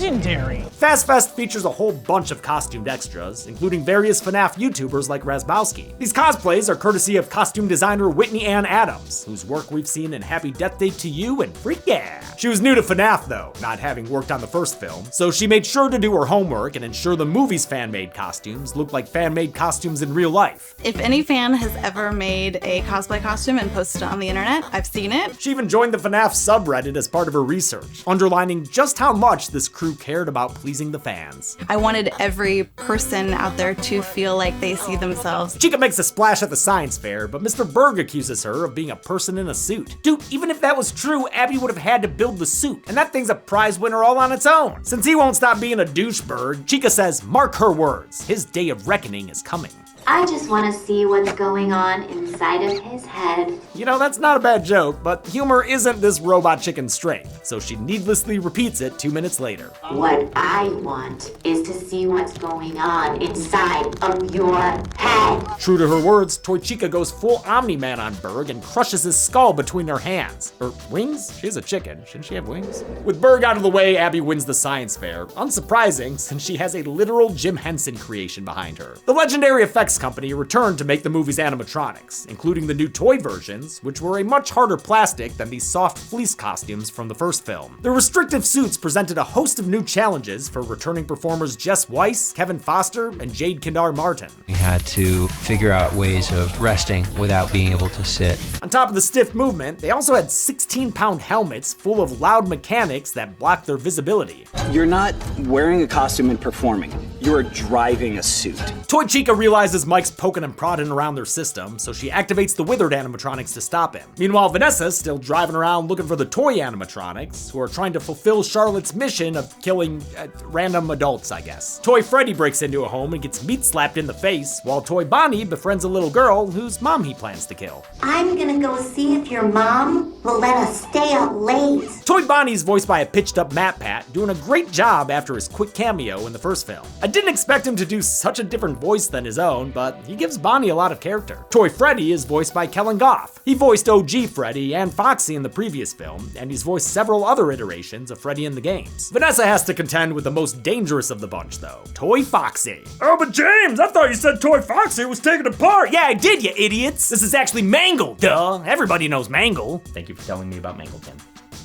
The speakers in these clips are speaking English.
legendary. FastFest features a whole bunch of costumed extras, including various FNAF YouTubers like Razbowski. These cosplays are courtesy of costume designer Whitney Ann Adams, whose work we've seen in Happy Death Day to You and Freak Yeah! She was new to FNAF though, not having worked on the first film, so she made sure to do her homework and ensure the movie's fan-made costumes look like fan-made costumes in real life. If any fan has ever made a cosplay costume and posted it on the internet, I've seen it. She even joined the FNAF subreddit as part of her research, underlining just how much this crew cared about pleasing the fans. I wanted every person out there to feel like they see themselves. Chica makes a splash at the science fair, but Mr. Berg accuses her of being a person in a suit. Dude, even if that was true, Abby would have had to build the suit, and that thing's a prize winner all on its own. Since he won't stop being a douchebag, Chica says, mark her words, his day of reckoning is coming. I just want to see what's going on inside of his head. You know, that's not a bad joke, but humor isn't this robot chicken's strength, so she needlessly repeats it 2 minutes later. What I want is to see what's going on inside of your head. True to her words, Toy Chica goes full Omni-Man on Berg and crushes his skull between her hands. Or wings? She's a chicken. Shouldn't she have wings? With Berg out of the way, Abby wins the science fair. Unsurprising, since she has a literal Jim Henson creation behind her. The legendary effects company returned to make the movie's animatronics, including the new toy versions, which were a much harder plastic than the soft fleece costumes from the first film. The restrictive suits presented a host of new challenges for returning performers Jess Weiss, Kevin Foster, and Jade Kendar Martin. We had to figure out ways of resting without being able to sit. On top of the stiff movement, they also had 16-pound helmets full of loud mechanics that blocked their visibility. You're not wearing a costume and performing. You're driving a suit. Toy Chica realizes Mike's poking and prodding around their system, so she activates the withered animatronics to stop him. Meanwhile, Vanessa's still driving around looking for the toy animatronics, who are trying to fulfill Charlotte's mission of killing random adults, I guess. Toy Freddy breaks into a home and gets meat slapped in the face, while Toy Bonnie befriends a little girl whose mom he plans to kill. I'm gonna go see if your mom will let us stay up late. Toy Bonnie's voiced by a pitched up Matt Pat, doing a great job after his quick cameo in the first film. I didn't expect him to do such a different voice than his own, but he gives Bonnie a lot of character. Toy Freddy is voiced by Kellen Goff. He voiced OG Freddy and Foxy in the previous film, and he's voiced several other iterations of Freddy in the games. Vanessa has to contend with the most dangerous of the bunch though, Toy Foxy. Oh, but James, I thought you said Toy Foxy was taken apart. Yeah, I did, you idiots. This is actually Mangle, duh. Everybody knows Mangle. Thank you for telling me about Mangle, Tim.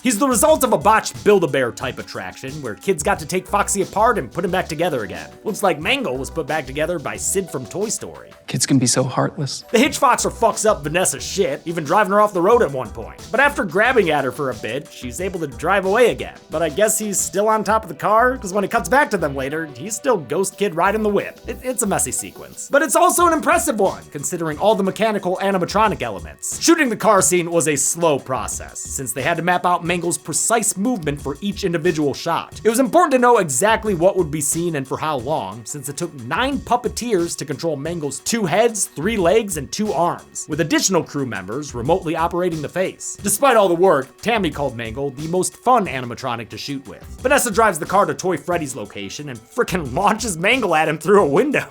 He's the result of a botched Build-A-Bear type attraction where kids got to take Foxy apart and put him back together again. Looks like Mangle was put back together by Sid from Toy Story. Kids can be so heartless. The Hitchfoxer fucks up Vanessa's shit, even driving her off the road at one point. But after grabbing at her for a bit, she's able to drive away again. But I guess he's still on top of the car, because when it cuts back to them later, he's still Ghost Kid riding the whip. It's a messy sequence. But it's also an impressive one, considering all the mechanical animatronic elements. Shooting the car scene was a slow process, since they had to map out Mangle's precise movement for each individual shot. It was important to know exactly what would be seen and for how long, since it took 9 puppeteers to control Mangle's 2 heads, 3 legs, and 2 arms, with additional crew members remotely operating the face. Despite all the work, Tammy called Mangle the most fun animatronic to shoot with. Vanessa drives the car to Toy Freddy's location and frickin' launches Mangle at him through a window.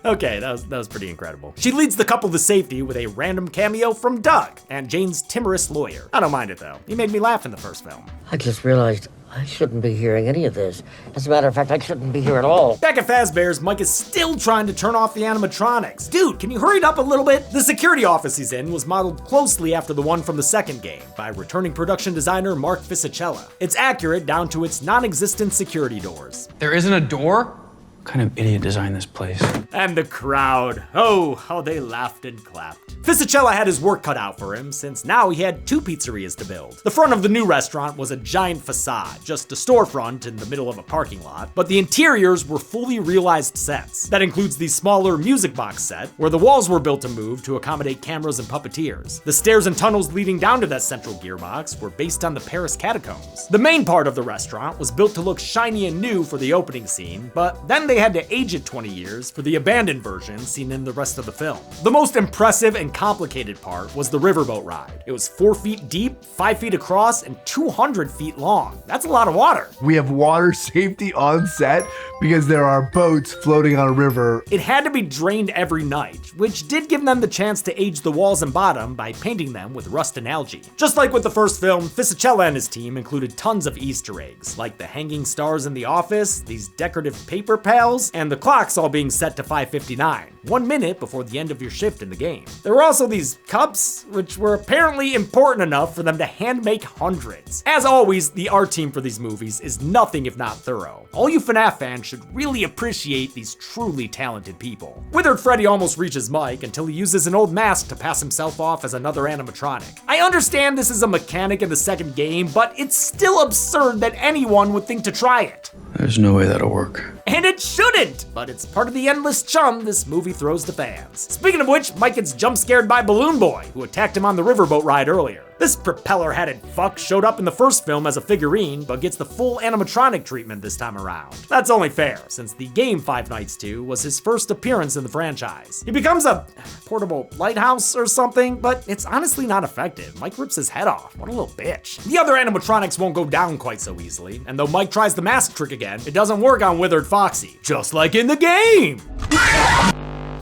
Okay, that was pretty incredible. She leads the couple to safety with a random cameo from Doug and Jane's timorous lawyer. I don't mind it though. He made me laugh in the first film. I just realized I shouldn't be hearing any of this. As a matter of fact, I shouldn't be here at all. Back at Fazbear's, Mike is still trying to turn off the animatronics. Dude, can you hurry it up a little bit? The security office he's in was modeled closely after the one from the second game by returning production designer Mark Fisichella. It's accurate down to its non-existent security doors. There isn't a door? What kind of idiot designed this place? And the crowd. Oh, how they laughed and clapped. Fisichella had his work cut out for him, since now he had 2 pizzerias to build. The front of the new restaurant was a giant facade, just a storefront in the middle of a parking lot, but the interiors were fully realized sets. That includes the smaller music box set, where the walls were built to move to accommodate cameras and puppeteers. The stairs and tunnels leading down to that central gearbox were based on the Paris catacombs. The main part of the restaurant was built to look shiny and new for the opening scene, but then they they had to age it 20 years for the abandoned version seen in the rest of the film. The most impressive and complicated part was the riverboat ride. It was 4 feet deep, 5 feet across, and 200 feet long. That's a lot of water. We have water safety on set because there are boats floating on a river. It had to be drained every night, which did give them the chance to age the walls and bottom by painting them with rust and algae. Just like with the first film, Fisichella and his team included tons of Easter eggs, like the hanging stars in the office, these decorative paper pals, and the clocks all being set to 5:59, 1 minute before the end of your shift in the game. There were also these cups, which were apparently important enough for them to hand make hundreds. As always, the art team for these movies is nothing if not thorough. All you FNAF fans should really appreciate these truly talented people. Withered Freddy almost reaches Mike until he uses an old mask to pass himself off as another animatronic. I understand this is a mechanic in the second game, but it's still absurd that anyone would think to try it. There's no way that'll work. And it shouldn't, but it's part of the endless chum this movie throws to fans. Speaking of which, Mike gets jump scared by Balloon Boy, who attacked him on the riverboat ride earlier. This propeller-headed fuck showed up in the first film as a figurine, but gets the full animatronic treatment this time around. That's only fair, since the game Five Nights 2 was his first appearance in the franchise. He becomes a portable lighthouse or something, but it's honestly not effective. Mike rips his head off. What a little bitch. The other animatronics won't go down quite so easily, and though Mike tries the mask trick again, it doesn't work on Withered Foxy, just like in the game!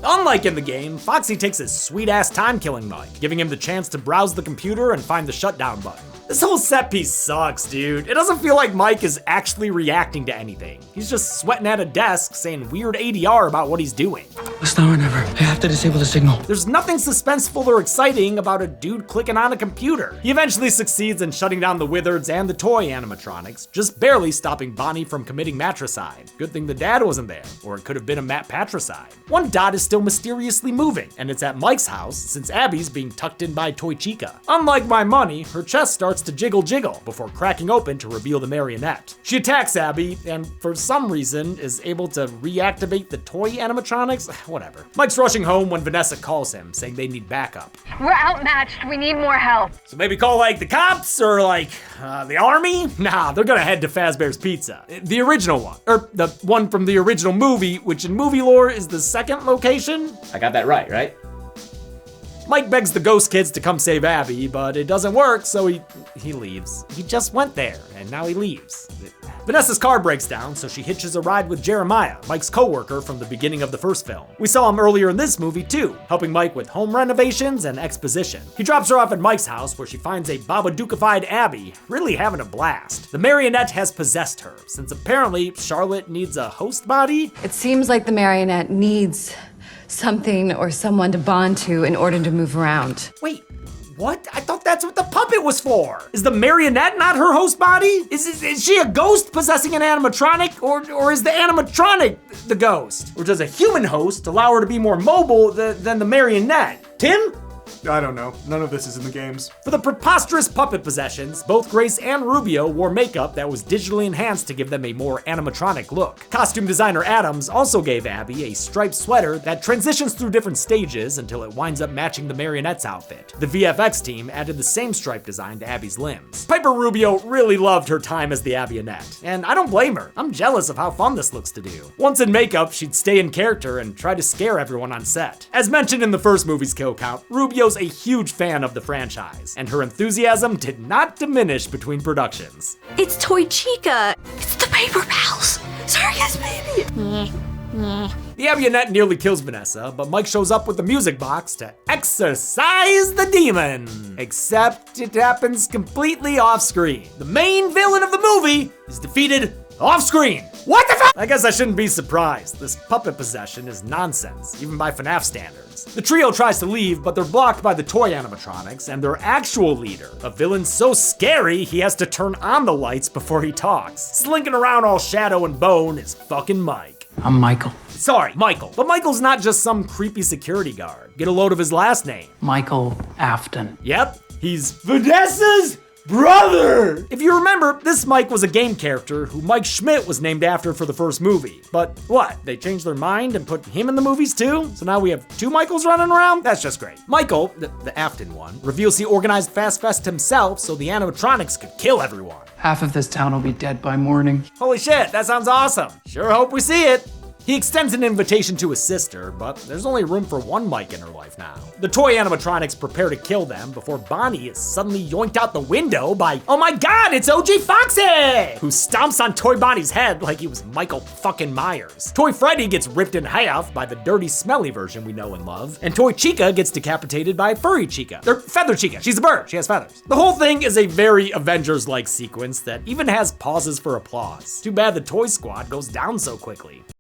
Unlike in the game, Foxy takes his sweet-ass time-killing Mike, giving him the chance to browse the computer and find the shutdown button. This whole set piece sucks, dude. It doesn't feel like Mike is actually reacting to anything. He's just sweating at a desk saying weird ADR about what he's doing. It's now or never. I have to disable the signal. There's nothing suspenseful or exciting about a dude clicking on a computer. He eventually succeeds in shutting down the Withereds and the toy animatronics, just barely stopping Bonnie from committing matricide. Good thing the dad wasn't there, or it could have been a matricide. One dot is still mysteriously moving, and it's at Mike's house since Abby's being tucked in by Toy Chica. Unlike My Money, her chest starts to jiggle before cracking open to reveal the marionette. She attacks Abby, and for some reason is able to reactivate the toy animatronics. Whatever. Mike's rushing home when Vanessa calls him, saying they need backup. We're outmatched. We need more help. So maybe call like the cops or like the army? Nah, they're gonna head to Fazbear's Pizza. The original one. Or the one from the original movie, which in movie lore is the second location? I got that right? Mike begs the ghost kids to come save Abby, but it doesn't work, so he leaves. He just went there, and now he leaves. Vanessa's car breaks down, so she hitches a ride with Jeremiah, Mike's co-worker from the beginning of the first film. We saw him earlier in this movie too, helping Mike with home renovations and exposition. He drops her off at Mike's house where she finds a Babadookified Abby, really having a blast. The marionette has possessed her, since apparently Charlotte needs a host body. It seems like the marionette needs something or someone to bond to in order to move around. Wait, what? I thought that's what the puppet was for. Is the marionette not her host body? Is she a ghost possessing an animatronic? Or is the animatronic the ghost? Or does a human host allow her to be more mobile than the marionette? Tim? I don't know. None of this is in the games. For the preposterous puppet possessions, both Grace and Rubio wore makeup that was digitally enhanced to give them a more animatronic look. Costume designer Adams also gave Abby a striped sweater that transitions through different stages until it winds up matching the marionette's outfit. The VFX team added the same stripe design to Abby's limbs. Piper Rubio really loved her time as the Abbyonette, and I don't blame her. I'm jealous of how fun this looks to do. Once in makeup, she'd stay in character and try to scare everyone on set. As mentioned in the first movie's kill count, Rubio's a huge fan of the franchise, and her enthusiasm did not diminish between productions. It's Toy Chica. It's the Paper Pals. Circus baby. The Abbyonette nearly kills Vanessa, but Mike shows up with the music box to exorcise the demon. Except it happens completely off screen. The main villain of the movie is defeated off screen. What the fuck? I guess I shouldn't be surprised. This puppet possession is nonsense, even by FNAF standards. The trio tries to leave, but they're blocked by the toy animatronics and their actual leader, a villain so scary he has to turn on the lights before he talks. Slinking around all shadow and bone is fucking Mike. I'm Michael. Sorry, Michael. But Michael's not just some creepy security guard. Get a load of his last name. Michael Afton. Yep, he's Vanessa's brother! If you remember, this Mike was a game character who Mike Schmidt was named after for the first movie. But what? They changed their mind and put him in the movies too? So now we have two Michaels running around? That's just great. Michael, the Afton one, reveals he organized Fast Fest himself so the animatronics could kill everyone. Half of this town will be dead by morning. Holy shit, that sounds awesome. Sure hope we see it. He extends an invitation to his sister, but there's only room for one Mike in her life now. The toy animatronics prepare to kill them before Bonnie is suddenly yoinked out the window by, oh my god, it's OG Foxy! Who stomps on Toy Bonnie's head like he was Michael fucking Myers. Toy Freddy gets ripped in half by the dirty, smelly version we know and love, and Toy Chica gets decapitated by Furry Chica. Or Feather Chica, she's a bird, she has feathers. The whole thing is a very Avengers-like sequence that even has pauses for applause. Too bad the Toy Squad goes down so quickly.